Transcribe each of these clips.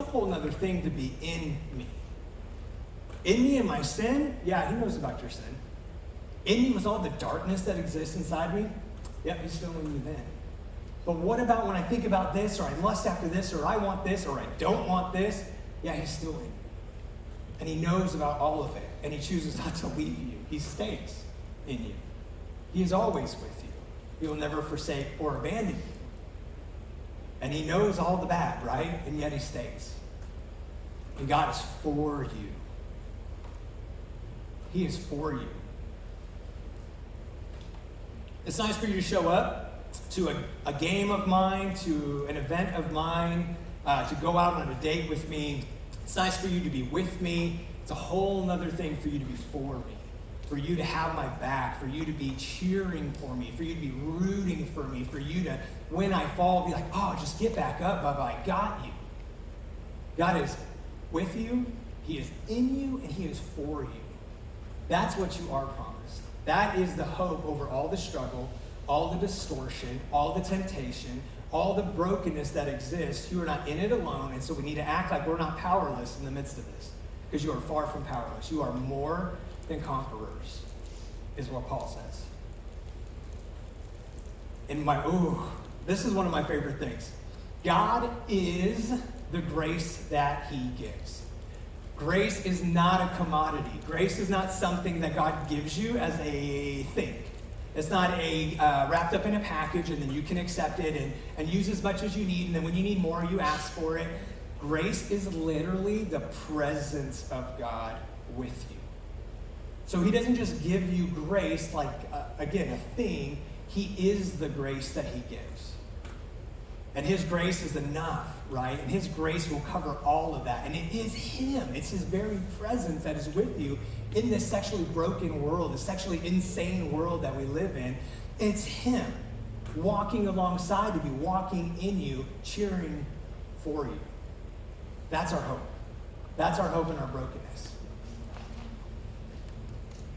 a whole nother thing to be in me. In me and my sin, yeah, he knows about your sin. In me with all the darkness that exists inside me, yep, he's still in you then. But what about when I think about this, or I lust after this, or I want this, or I don't want this? Yeah, he's still in you. And he knows about all of it, and he chooses not to leave you. He stays in you. He is always with you. He will never forsake or abandon you. And he knows all the bad, right? And yet he stays. And God is for you. He is for you. It's nice for you to show up to a game of mine, to an event of mine, to go out on a date with me. It's nice for you to be with me. It's a whole nother thing for you to be for me, for you to have my back, for you to be cheering for me, for you to be rooting for me, for you to, when I fall, be like, oh, just get back up, Bubba, I got you. God is with you, he is in you, and he is for you. That's what you are promised. That is the hope over all the struggle, all the distortion, all the temptation, all the brokenness that exists. You are not in it alone, and so we need to act like we're not powerless in the midst of this, because you are far from powerless. You are more than conquerors, is what Paul says. And this is one of my favorite things. God is the grace that he gives. Grace is not a commodity. Grace is not something that God gives you as a thing. It's not wrapped up in a package and then you can accept it and use as much as you need, and then when you need more, you ask for it. Grace is literally the presence of God with you. So he doesn't just give you grace like, again, a thing. He is the grace that he gives. And his grace is enough, right? And his grace will cover all of that. And it is him. It's his very presence that is with you in this sexually broken world, this sexually insane world that we live in. It's him walking alongside of you, walking in you, cheering for you. That's our hope. That's our hope in our brokenness.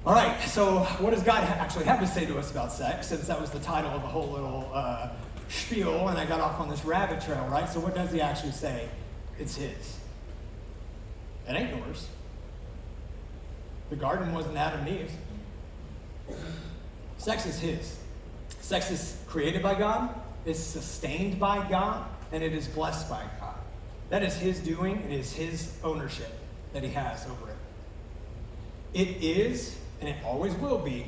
All right, so what does God actually have to say to us about sex, since that was the title of the whole little spiel, and I got off on this rabbit trail, right? So what does he actually say? It's his. It ain't yours. The garden wasn't Adam and Eve's. Sex is his. Sex is created by God, it's sustained by God, and it is blessed by God. That is his doing. It is his ownership that he has over it. It is, and it always will be,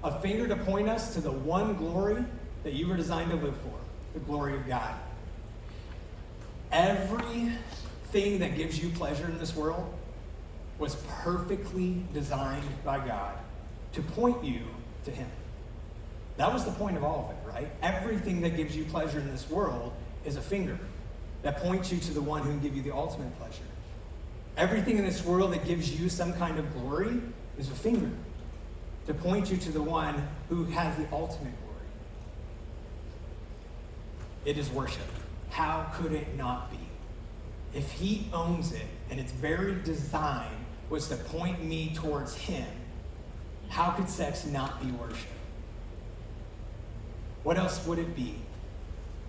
a finger to point us to the one glory that you were designed to live for, the glory of God. Everything that gives you pleasure in this world was perfectly designed by God to point you to him. That was the point of all of it, right? Everything that gives you pleasure in this world is a finger that points you to the one who can give you the ultimate pleasure. Everything in this world that gives you some kind of glory is a finger to point you to the one who has the ultimate glory. It is worship. How could it not be? If he owns it and its very design was to point me towards him, how could sex not be worship? What else would it be?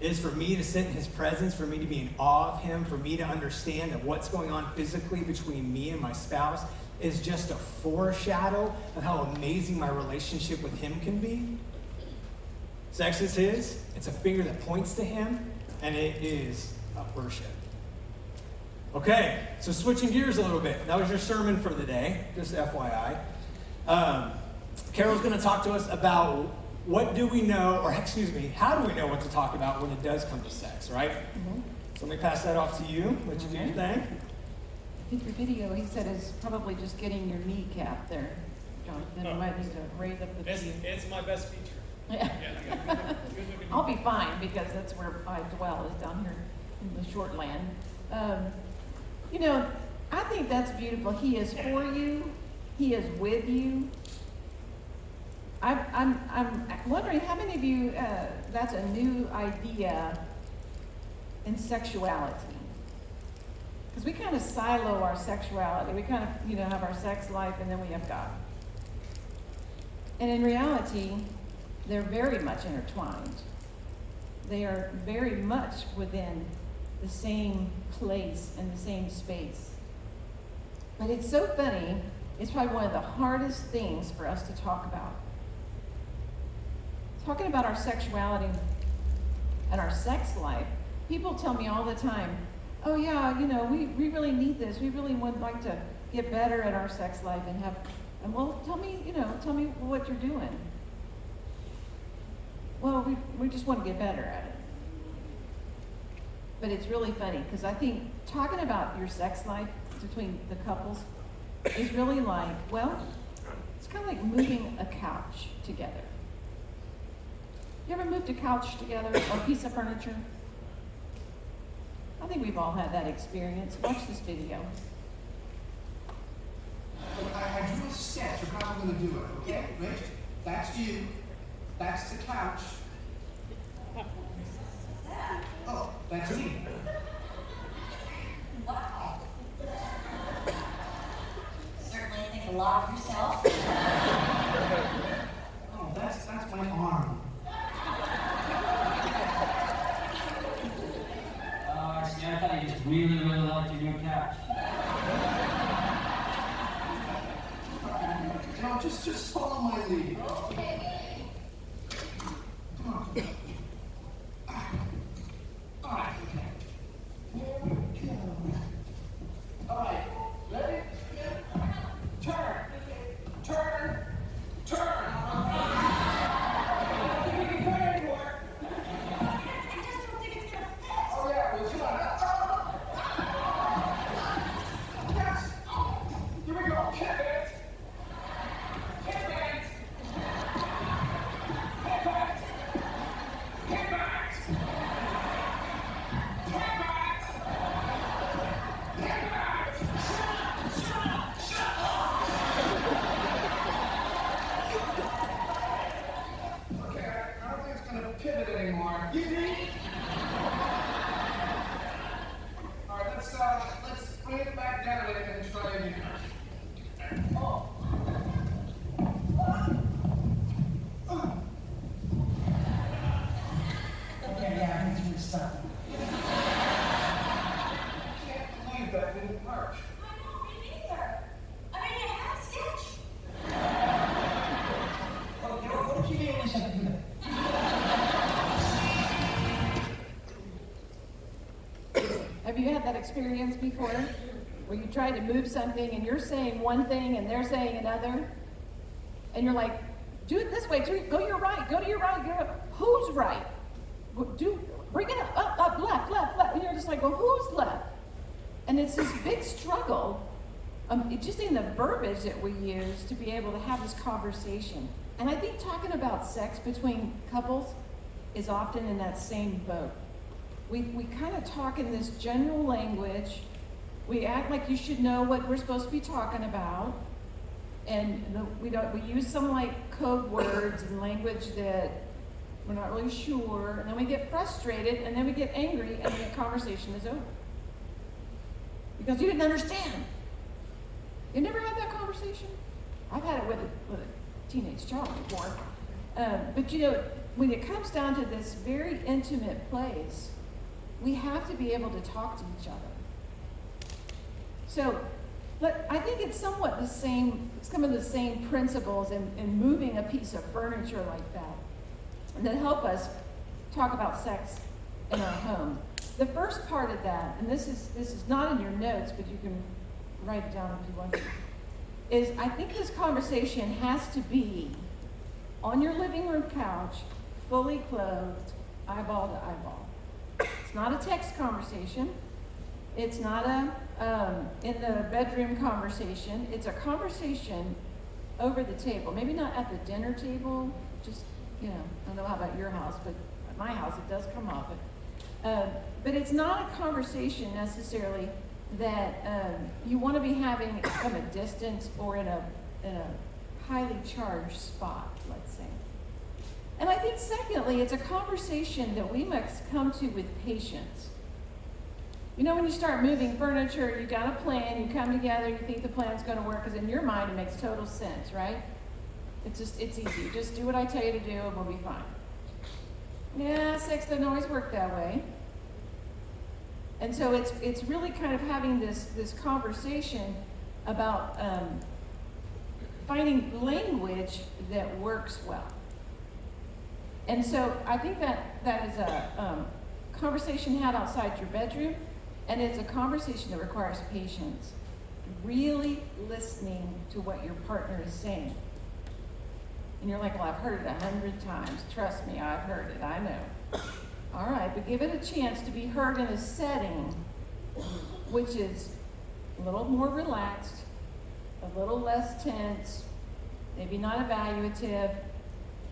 It is for me to sit in his presence, for me to be in awe of him, for me to understand that what's going on physically between me and my spouse is just a foreshadow of how amazing my relationship with him can be. Sex is his. It's a finger that points to him, and it is a worship. Okay, so switching gears a little bit. That was your sermon for the day, just FYI. Carol's going to talk to us about what do we know, or excuse me, how do we know what to talk about when it does come to sex, right? Mm-hmm. So let me pass that off to you. What you do your thing. I think your video, he said, is probably just getting your kneecap there, Jonathan. You might need to raise up the view. It's my best feature. Yeah. I'll be fine, because that's where I dwell, is down here in the short land. I think that's beautiful. He is for you. He is with you. I'm wondering how many of you, that's a new idea in sexuality. Because we kind of silo our sexuality. We kind of, have our sex life, and then we have God. And in reality, they're very much intertwined. They are very much within the same place and the same space. But it's so funny, it's probably one of the hardest things for us to talk about. Talking about our sexuality and our sex life, people tell me all the time, oh yeah, we really need this. We really would like to get better at our sex life and well, tell me what you're doing. Well, we just want to get better at it. But it's really funny because I think talking about your sex life between the couples is really like, well, it's kind of like moving a couch together. You ever moved a couch together or a piece of furniture? I think we've all had that experience. Watch this video. I drew a sketch of how I'm going to do it, okay? Rich, that's you. That's the couch. Oh, that's me. Wow. Certainly think a lot of yourself. Oh, that's my arm. See, I thought you just really liked your new couch. No, just follow my lead. Come on. All right, okay. Here we go. All right, ready? Turn. Turn. Turn. I don't think we can turn anymore. I just don't think it's gonna fit. Oh yeah, well, come on. Yes. Here we go. Pivot. Pivot. Pivot. Pivot. Okay, I don't think it's gonna pivot anymore. You think? All right, let's bring it back down and try again. Oh. Okay, yeah, I think it's stuck. I can't believe that didn't work. I don't me either. I mean, you have a sketch. Okay, what did you do when you said do that? Have you had that experience before? Where you try to move something and you're saying one thing and they're saying another? And you're like, do it this way, go to your right, go to your right, who's right? Bring it up, left. And you're just like, well, who's left? And it's this big struggle, just in the verbiage that we use to be able to have this conversation. And I think talking about sex between couples is often in that same boat. We kind of talk in this general language. We act like you should know what we're supposed to be talking about. And we use some like code words and language that we're not really sure. And then we get frustrated and then we get angry and the conversation is over. Because you didn't understand. You never had that conversation? I've had it with a teenage child before. But when it comes down to this very intimate place, we have to be able to talk to each other. So, I think it's somewhat the same, some of the same principles in moving a piece of furniture like that, and that help us talk about sex in our home. The first part of that, and this is not in your notes, but you can write it down if you want to, is I think this conversation has to be on your living room couch, fully clothed, eyeball to eyeball. It's not a text conversation. It's not in the bedroom conversation. It's a conversation over the table. Maybe not at the dinner table. Just, I don't know how about your house, but at my house it does come up. But it's not a conversation necessarily that you want to be having from a distance or in a highly charged spot, let's say. And I think secondly, it's a conversation that we must come to with patience. When you start moving furniture, you got a plan, you come together, you think the plan's going to work, because in your mind it makes total sense, right? It's easy. Just do what I tell you to do and we'll be fine. Yeah, sex doesn't always work that way. And so it's really kind of having this conversation about finding language that works well. And so I think that is a conversation had outside your bedroom, and it's a conversation that requires patience. Really listening to what your partner is saying. And you're like, well, I've heard it 100 times. Trust me, I've heard it. I know. All right, but give it a chance to be heard in a setting which is a little more relaxed, a little less tense, maybe not evaluative,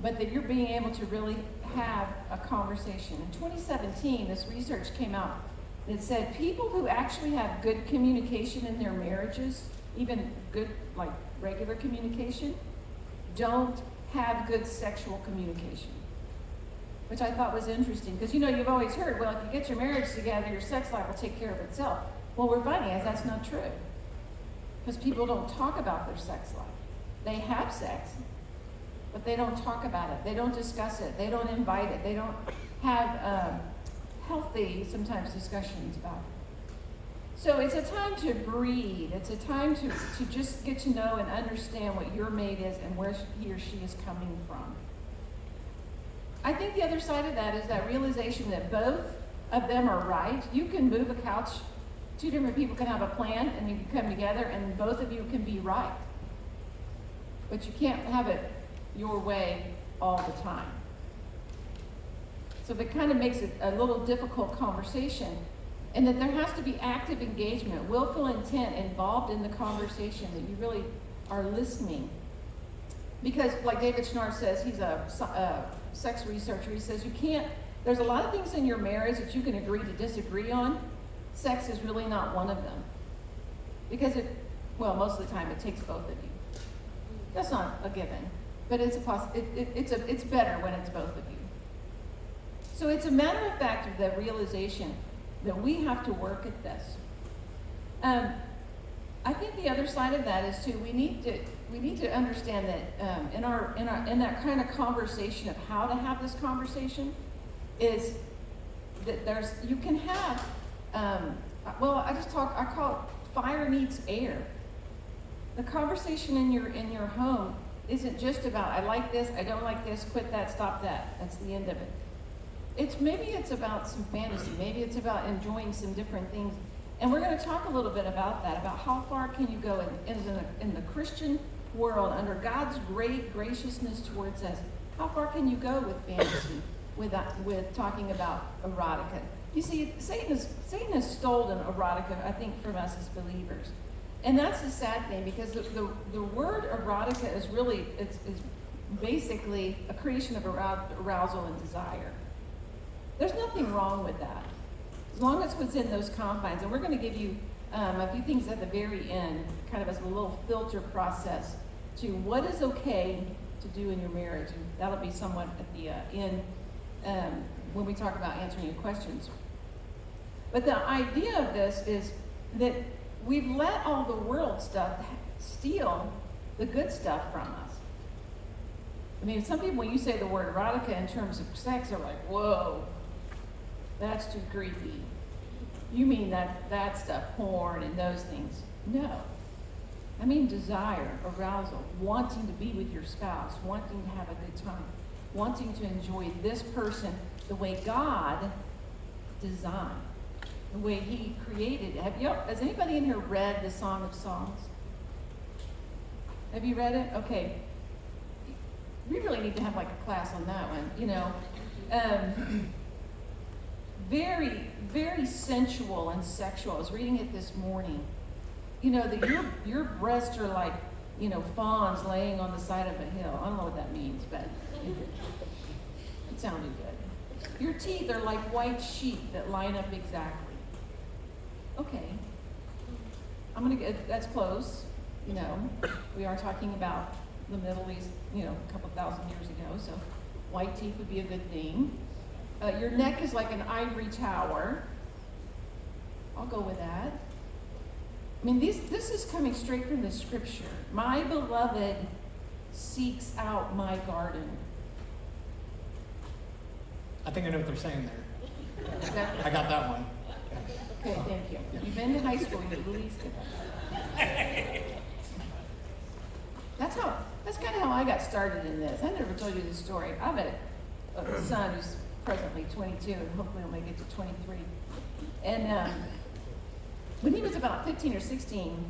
but that you're being able to really have a conversation. In 2017, this research came out that said people who actually have good communication in their marriages, even good, like regular communication, don't have good sexual communication. Which I thought was interesting, because you've always heard, well, if you get your marriage together, your sex life will take care of itself. Well, we're finding is that's not true. Because people don't talk about their sex life. They have sex, but they don't talk about it. They don't discuss it. They don't invite it. They don't have healthy, sometimes, discussions about it. So it's a time to breathe. It's a time to just get to know and understand what your mate is and where he or she is coming from. I think the other side of that is that realization that both of them are right. You can move a couch. Two different people can have a plan and you can come together and both of you can be right. But you can't have it your way all the time. So that kind of makes it a little difficult conversation. And that there has to be active engagement, willful intent involved in the conversation, that you really are listening. Because like David Schnarr says, he's a sex researcher, he says there's a lot of things in your marriage that you can agree to disagree on. Sex is really not one of them. Because most of the time it takes both of you. That's not a given, but it's better when it's both of you. So it's a matter of fact of the realization that we have to work at this. I think the other side of that is too, we need to understand that in that kind of conversation of how to have this conversation is that you can have I call it fire needs air. The conversation in your home isn't just about I like this, I don't like this, quit that, stop that. That's the end of it. Maybe it's about some fantasy, maybe it's about enjoying some different things. And we're going to talk a little bit about that, about how far can you go in the Christian world, under God's great graciousness towards us. How far can you go with fantasy, with talking about erotica? You see, Satan has stolen erotica, I think, from us as believers. And that's the sad thing, because the word erotica is really, it's basically a creation of arousal and desire. There's nothing wrong with that, as long as it's within those confines. And we're going to give you a few things at the very end, kind of as a little filter process to what is okay to do in your marriage. And that'll be somewhat at the end when we talk about answering your questions. But the idea of this is that we've let all the world stuff steal the good stuff from us. I mean, some people, when you say the word erotica in terms of sex, are like, whoa, that's too creepy. You mean that stuff, porn and those things. No. I mean desire, arousal, wanting to be with your spouse, wanting to have a good time, wanting to enjoy this person the way God designed, the way He created it. Has anybody in here read the Song of Songs? Have you read it? Okay. We really need to have like a class on that one, very, very sensual and sexual. I was reading it this morning. That your breasts are like, fawns laying on the side of a hill. I don't know what that means, but it sounded good. Your teeth are like white sheep that line up exactly. Okay. That's close. We are talking about the Middle East, a couple thousand years ago, so white teeth would be a good thing. Your neck is like an ivory tower. I'll go with that. I mean, this is coming straight from the scripture. My beloved seeks out my garden. I think I know what they're saying there. I got that one. Okay, thank you. You've been to high school, you at least get that. That's kind of how I got started in this. I never told you this story. I have a son who's presently 22 and hopefully he'll make it to 23. And when he was about 15 or 16,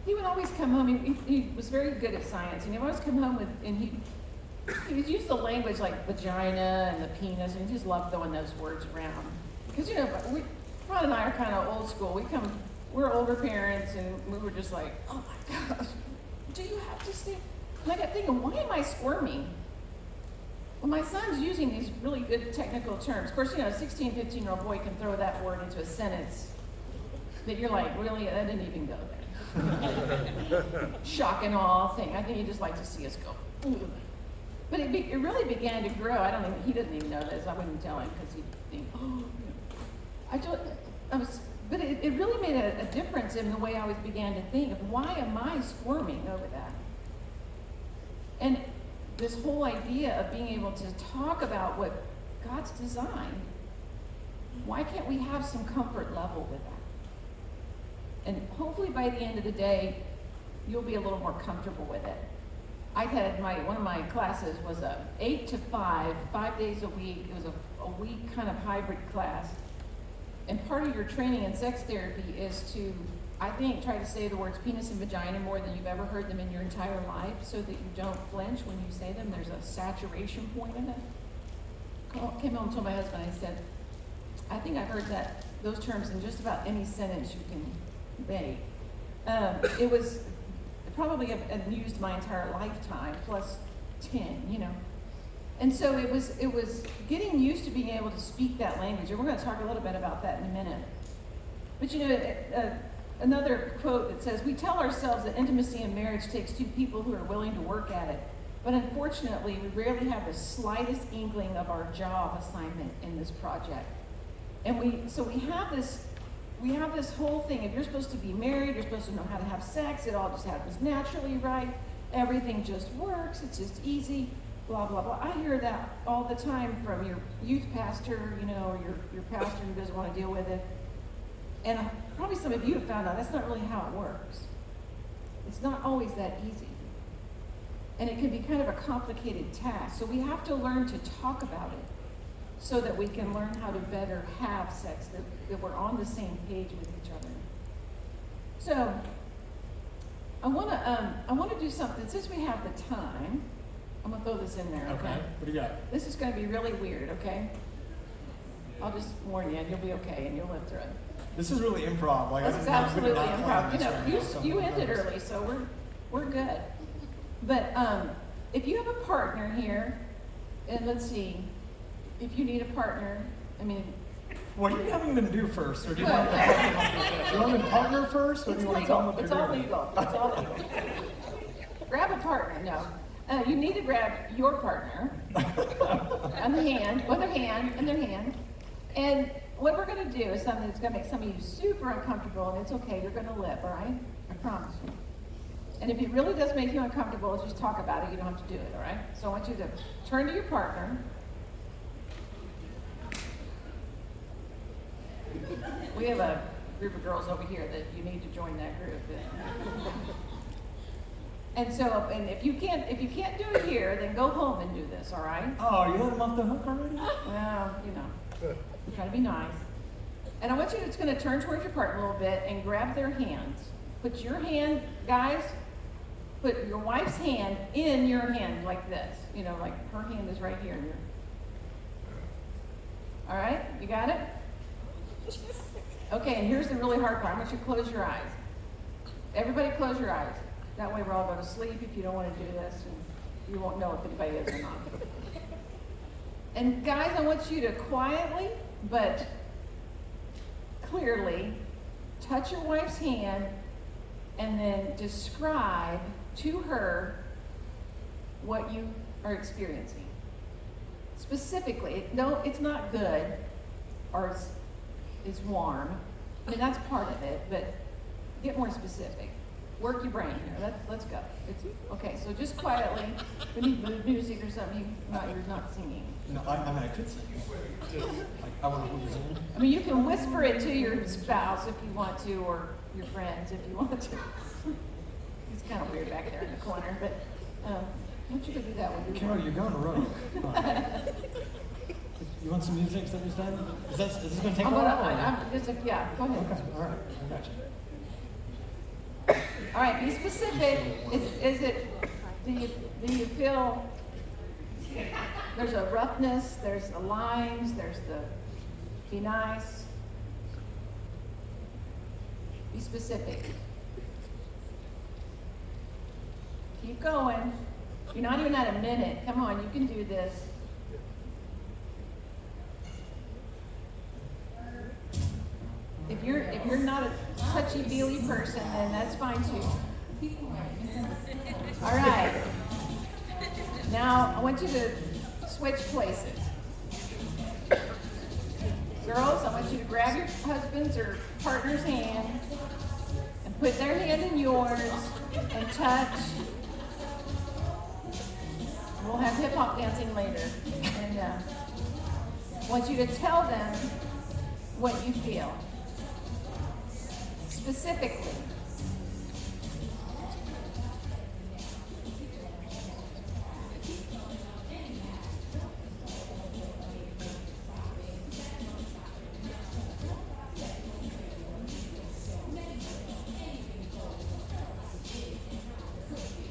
he would always come home. He was very good at science, and he would always come home and he would use the language like vagina and the penis, and he just loved throwing those words around. Because, Ron and I are kind of old school. We're older parents, and we were just like, oh my gosh, do you have to stay? And I got thinking, why am I squirming? Well, my son's using these really good technical terms. Of course, a 16, 15-year-old boy can throw that word into a sentence that you're like, really? That didn't even go there. Shock and awe thing. I think he just likes to see us go. Ooh. But it really began to grow. He doesn't even know this. I wouldn't tell him because he'd think, oh, but it really made a difference in the way I always began to think of why am I squirming over that? And this whole idea of being able to talk about what God's designed, why can't we have some comfort level with that? And hopefully by the end of the day, you'll be a little more comfortable with it. I had one of my classes was 8 to 5, 5 days a week. It was a week kind of hybrid class. And part of your training in sex therapy is to, I think, try to say the words penis and vagina more than you've ever heard them in your entire life so that you don't flinch when you say them. There's a saturation point in it. Came home and told my husband, I said, I think I've heard those terms in just about any sentence you can make. It was probably I've used my entire lifetime plus 10, And so it was getting used to being able to speak that language. And we're going to talk a little bit about that in a minute. But another quote that says, we tell ourselves that intimacy in marriage takes two people who are willing to work at it. But unfortunately, we rarely have the slightest inkling of our job assignment in this project. And we have this whole thing. If you're supposed to be married, you're supposed to know how to have sex. It all just happens naturally, right? Everything just works. It's just easy. Blah, blah, blah. I hear that all the time from your youth pastor, or your pastor who doesn't want to deal with it. And probably some of you have found out that's not really how it works. It's not always that easy. And it can be kind of a complicated task. So we have to learn to talk about it so that we can learn how to better have sex, that we're on the same page with each other. So I want to do something. Since we have the time, I'm going to throw this in there, okay? What do you got? This is going to be really weird, okay? I'll just warn you, and you'll be okay, and you'll live through it. This is really improv. This is absolutely improv. You ended early, so we're good. But if you have a partner here, and let's see, if you need a partner, what are you having them do first? Or do you want them to partner first? Or do it's you want to tell them legal. what It's they're all doing? legal. It's all legal. Grab a partner. No. You need to grab your partner on the hand, with their hand, in their hand. And what we're going to do is something that's going to make some of you super uncomfortable, and it's okay. You're going to live, all right? I promise you. And if it really does make you uncomfortable, just talk about it. You don't have to do it, all right? So I want you to turn to your partner. We have a group of girls over here that you need to join that group. And so, and if you can't do it here, then go home and do this, all right? Oh, you let them off the hook already? Well, I'm trying to be nice. And I want you to, it's going to turn towards your partner a little bit and grab their hands. Put your hand, guys, put your wife's hand in your hand like this. Like her hand is right here. All right? You got it? Okay, and here's the really hard part. I want you to close your eyes. Everybody close your eyes. That way we're all going to sleep if you don't want to do this, and you won't know if anybody is or not. And guys, I want you to quietly but clearly touch your wife's hand and then describe to her what you are experiencing. Specifically, no, it's not good or it's warm. That's part of it, but get more specific. work your brain here. Let's go. Okay, so just quietly, we need mood music or something. You're not singing. No, I mean, I could sing. Like, I want to lose in. I mean, you can whisper it to your spouse if you want to, or your friends if you want to. It's kind of weird back there in the corner, but I want you to do that with your Carol, you're going rogue. Come on. You want some music that is done? Is this going to take a while? Yeah, go ahead. Okay, all right, I got you. All right, be specific. Is it, do you feel there's a roughness, there's the lines, there's the, be nice? Be specific. Keep going. You're not even at a minute. Come on, you can do this. If you're not a touchy-feely person, then that's fine too. All right. Now, I want you to switch places. Girls, I want you to grab your husband's or partner's hand and put their hand in yours and touch. We'll have hip-hop dancing later. And I want you to tell them what you feel. Specifically.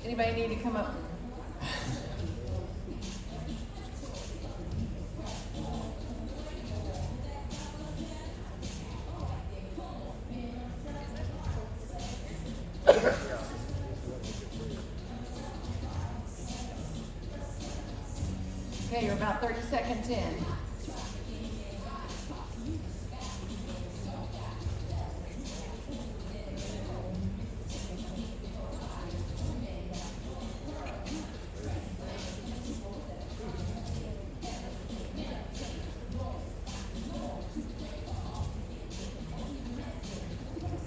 Anybody need to come up? Okay, you're about 30 seconds in.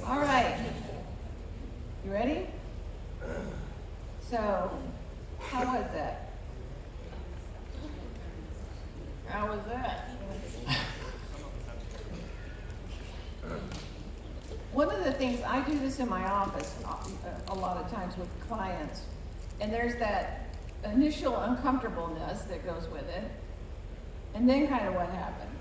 All right. You ready? So, how was that? How was that? One of the things, I do this in my office a lot of times with clients, and there's that initial uncomfortableness that goes with it, and then kind of what happens.